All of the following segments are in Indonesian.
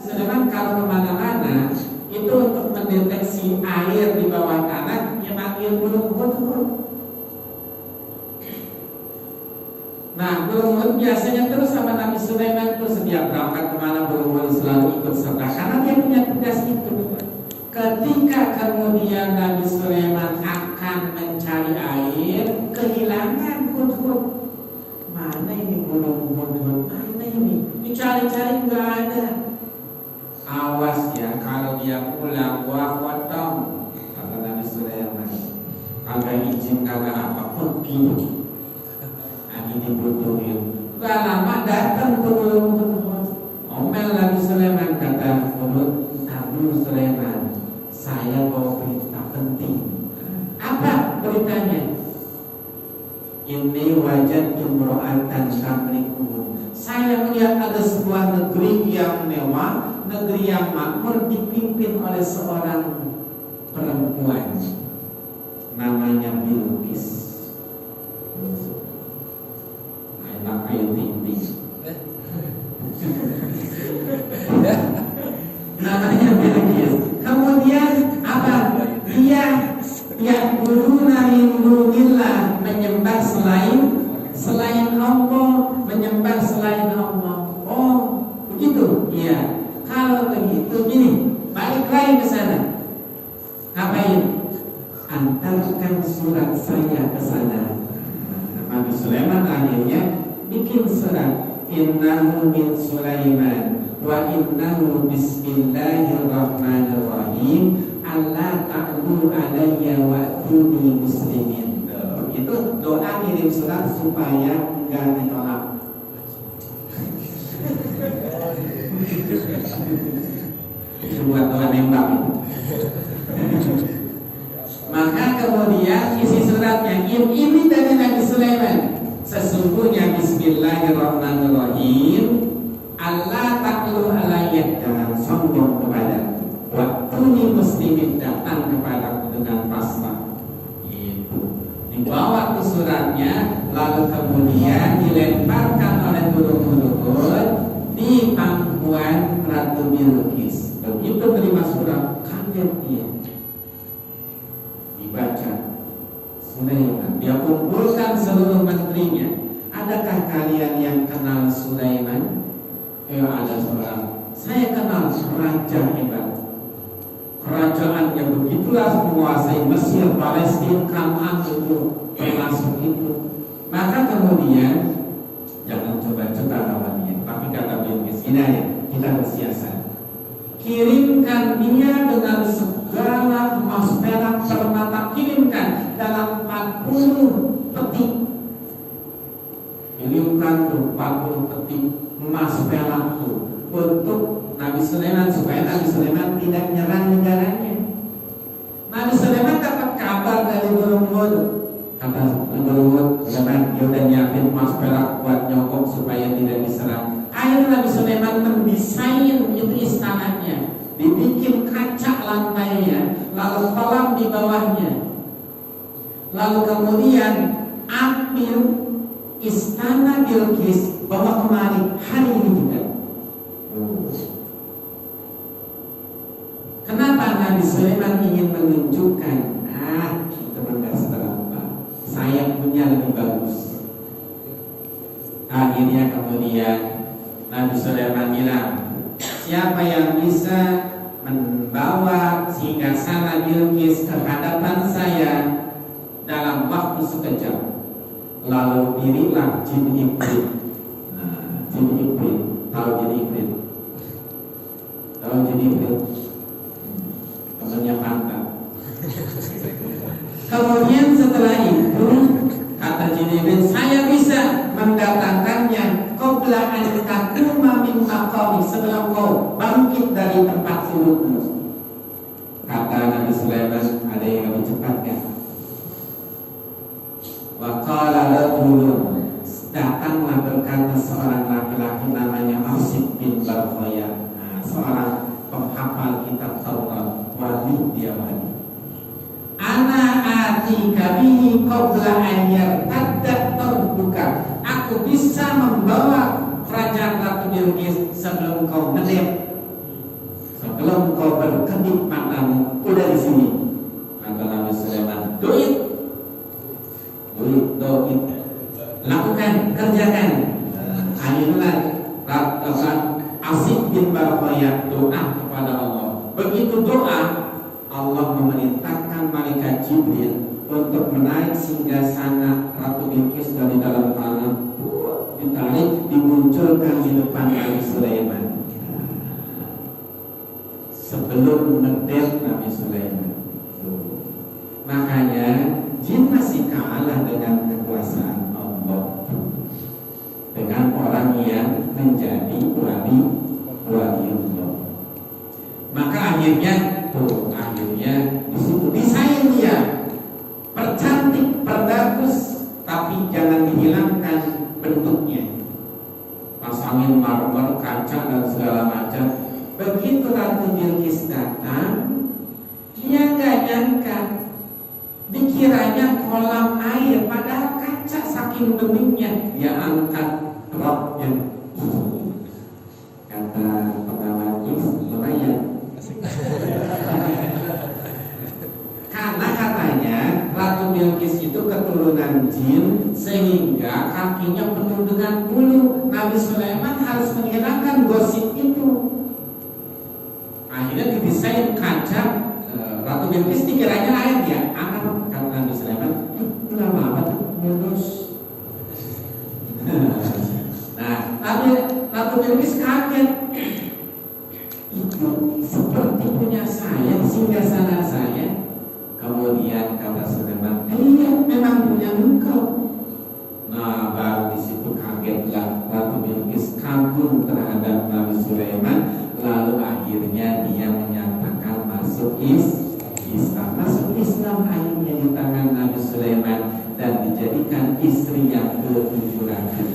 Sulaiman kalau kemana-mana itu untuk mendeteksi air di bawah tanah, ya manggil burung hudhud. Nah, burung hudhud biasanya terus sama Nabi Sulaiman tuh, setiap berangkat kemana burung hudhud selalu ikut serta karena dia punya tugas itu. Ketika kemudian Nabi Sulaiman akan mencari air, kehilangan hudhud. Mana ini burung hudhud? Mana ini? Dicari-cari nggak ada. Awas ya, kalau dia pulang gua potong, kata Nabi Sulaiman. Kagak izin kagak apa, pergi. Lagi dibutuhin. Gak lama datang tuh burung hudhud. Omel Nabi Sulaiman, kata hudhud, Nabi Sulaiman, saya bawa berita penting. Apa beritanya? Ini wajadtu imra'atan tamliku. Saya melihat ada sebuah negeri yang mewah, negeri yang makmur, dipimpin oleh seorang perempuan namanya Bilqis. Enak kayu tinggi. Namanya Bilqis. Kemudian apa? Dia ya'buduna min dunillah, menyembah selain Allah, menyembah selain Allah. Oh, begitu? Iya. Kalau begitu gini, balik lagi ke sana. Ngapain? Antarkan surat saya ke sana. Nabi Sulaiman akhirnya bikin surat. Innahu min Sulaiman wa innahu bismillahirrahmanirrahim. Allah ta'budu alayya wa atuni muslimin. Itu doa kirim surat supaya enggak ditolak. Itu buat doa nembak. Maka kemudian isi suratnya ini dari Nabi Sulaiman. Sesungguhnya bismillahirrahmanirrahim. Allah ta'budu alayya, jangan sombong kepada waktuni muslimin, datang kepadaku dengan pasrah. Itu dibawa ke suratnya, lalu kemudian dilemparkan oleh burung hudhud di pangkuan Ratu Bilqis. Begitu terima surat, kaget dia. Dibaca Sulaiman, dia kumpulkan seluruh menterinya. Adakah kalian yang kenal Sulaiman? Ada seorang. Saya kenal raja hebat. Kerajaan yang begitulah menguasai Mesir, Palestina, Kanaan itu, termasuk itu. Maka kemudian jangan coba-coba lawan dia. Tapi kata Bilqis, ini aja, kita bersiasat. Kirimkan dia dengan segala emas, perak, permata, kirimkan dalam 40 peti. Kirimkan tuh 40 peti emas, perak tuh untuk Nabi Sulaiman, supaya Nabi Sulaiman tidak menyerang negaranya. Nabi Sulaiman dapat kabar dari burung hudhud. Kata burung hudhud, Sulaiman, dia udah nyiapin emas perak buat nyokok supaya tidak diserang. Akhirnya Nabi Sulaiman mendesain itu istananya, dibikin kaca lantainya, lalu kolam di bawahnya. Lalu kemudian ambil istana Bilqis, bawa kemari hari ini juga. Kenapa Nabi Sulaiman ingin menunjukkan, itu enggak seberapa, saya punya lebih bagus. Akhirnya kemudian Nabi Sulaiman bilang, siapa yang bisa membawa singgasana Bilqis ke hadapan saya dalam waktu sekejap, lalu dirilah jin iblis. Jin iblis, tahu jin iblis? Tahu jin iblis? Temannya pantat. Kemudian setelah itu kata jin iblis, saya bisa mendatangkannya qabla an takuma min maqami, sebelum kau bangkit dari tempat dudukmu. Kata Nabi Sulaiman, ada yang lebih cepat kan? Wa qala rajulun, datanglah berkata seorang laki-laki namanya Asif bin Barqaya, seorang penghafal kitab Taurat, wali dia wali. Ana atika bihi qabla an yartadda tarbuka, aku bisa membawa kerajaan Ratu Bilqis sebelum kau ngedep. sebelum kau berkedip matamu udah di sini. Kata Nabi Sulaiman, do it, lakukan, kerjakan. Akhirnya Asif bin Barqayyah doa kepada Allah. Begitu doa, Allah memerintahkan malaikat Jibril untuk menarik singgasana Ratu Bilqis dari dalam tanah, ditarik, dimunculkan di depan Nabi Sulaiman. Sebelum ngedep Nabi Sulaiman. Makanya jin masih kalah dengan kekuasaan Allah, dengan orang yang menjadi wali Allah. Maka akhirnya di situ desain dia, percantik, perbagus, tapi jangan dihilangkan bentuknya. Pasangin marmer, kaca dan segala macam. Begitu Ratu Bilqis datang, dia nggak nyangka, dikiranya kolam air, padahal kaca, saking beningnya. Dia angkat roknya, kata pengawal lumayan. Karena katanya Ratu Bilqis itu keturunan jin, sehingga kakinya penuh dengan bulu. Nabi Sulaiman harus menghilangkan gosip itu. Akhirnya didesain kaca. Ratu Bilqis dikiranya air, dia angkat. Kata Nabi Sulaiman, lama apa tuh mulus. Nah, tapi Ratu Bilqis kaget. Itu seperti punya saya, singgasana saya. Kemudian kata Sulaiman, iya memang punya engkau. Nah, baru di situ kagetlah Ratu Bilqis, kagum terhadap Nabi Sulaiman. Lalu akhirnya dia menyatakan masuk Islam. Masuk Islam akhirnya di tangan Nabi Sulaiman dan dijadikan istri yang ke-700.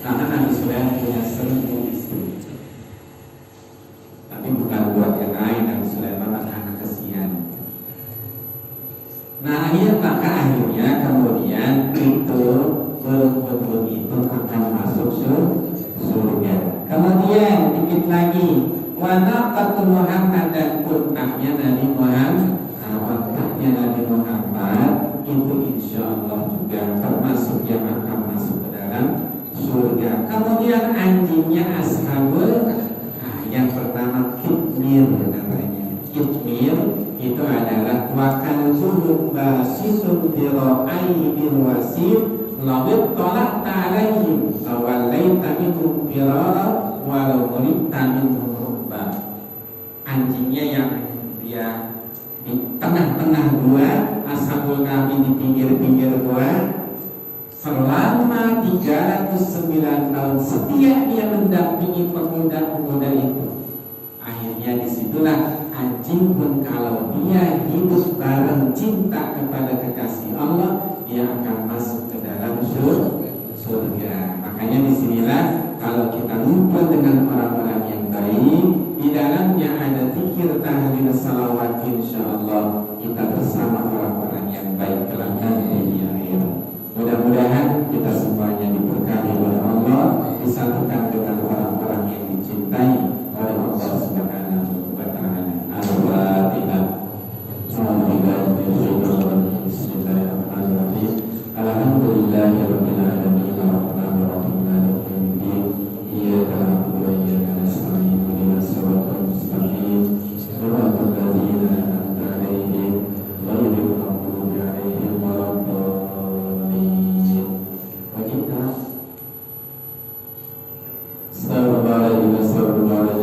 Karena Nabi Sulaiman punya 1000 istri. Tapi bukan buat yang lain, Nabi Sulaiman anak kesian. Nah, akhirnya kemudian itu betul itu akan masuk surga. Kemudian dikit lagi, wanaqatu Muhammad, dan kuntahnya Nabi Muhammad itu insya Allah juga termasuk yang akan masuk ke dalam surga. Kemudian anjingnya Ashabul, yang pertama Kitmir namanya. Kitmir itu adalah wakal zulum basitun dira'ai bil wasif lawit tolak ta'alaihim awalaita minhum firara walau mulita minhum rubba. Anjingnya yang dia di tengah-tengah gua, Ashabul Kahfi di pinggir-pinggir gua, selama 309 tahun setia dia mendampingi pemuda-pemuda itu. Akhirnya disitulah anjing pun kalau dia hidup bareng cinta kepada kekasih Allah, dia akan masuk ke dalam surga. Makanya disinilah kalau kita ngumpul dengan orang-orang yang baik, di dalamnya ada zikir, tahlil, salawat, insyaallah kita bersama orang-orang yang baik kelak nanti di akhirat. Mudah-mudahan kita semuanya diberkahi oleh Allah, disatukan dengan orang-orang yang dicintai oleh Allah Subhanahu wa taala. Al-Fatihah. Bismillahirrahmanirrahim. Alhamdulillahirabbil alamin, arrahmanir rahim, maliki yaumiddin. Iyyaka na'budu wa iyyaka nasta'in, ihdinas siratal mustaqim, siratal ladzina an'amta 'alaihim ghairil maghdubi 'alaihim waladdallin. Wajibna Assalamualaikum warahmatullahi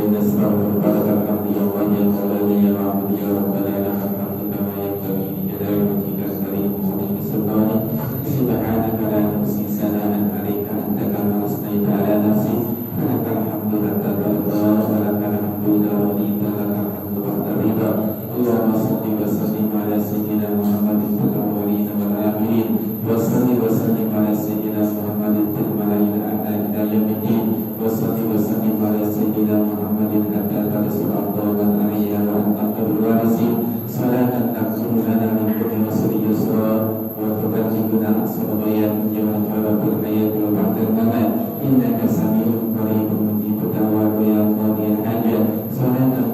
Innaka sami'un qaribun mujibud da'wat ya qadiyal hajat. Salatan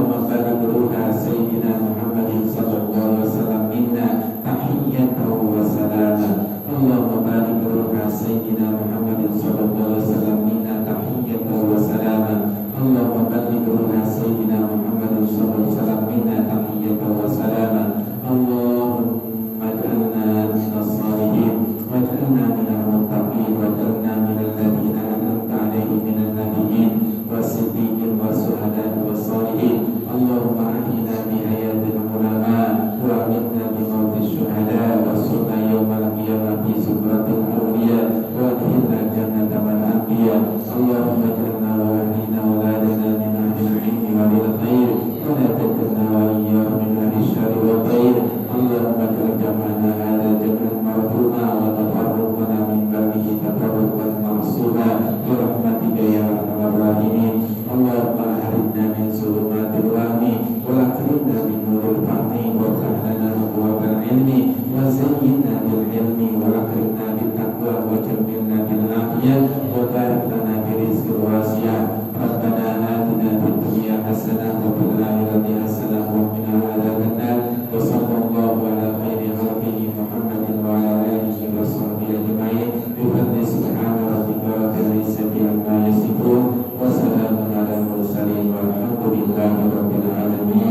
Allahumma barik ruha sayyidina Muhammadin sallallahu alaihi wasallam minna tahiyyatan wa salama. Allahumma barik ruha sayyidina Muhammadin sallallahu alaihi wasallam minna tahiyyatan wa salama. Allahumma barik ruha sayyidina Muhammadin sallallahu alaihi wasallam minna tahiyyatan wa salama. Allahumma ij'alna minas salihin waj'alna minal muttaqin waj'alna minal ladzina an'amta 'alaihim minan nabiyyin was-siddiqin was-syuhada'i was-shalihin. Allahumma ahyina bi hayatil ulama wa amitna bi mautis syuhada wa sunna yaumal qiyamah fi sukratil awliya wa adkhilna jannata man anbiya. Allahumma ij'alna wa ahlina auladana min ahlil ilmi wa lil khair wa la taj'alna wa iyyahum min ahli syarri wa khair. Allahumma ij'al jam'ana hadza jam'an marhuma wa tafarruqana min ba'dihi tafarruqan ma'suma bi rahmatika ya arhamar rahimin. Allahumma akhrijna min zulumatil wahmi wa akrimna min nuril fahmi wa iftah lana abwaabal ilmi wa zayyinna bil hilmi wa akrimna bit taqwa wa jammilna bil afiyah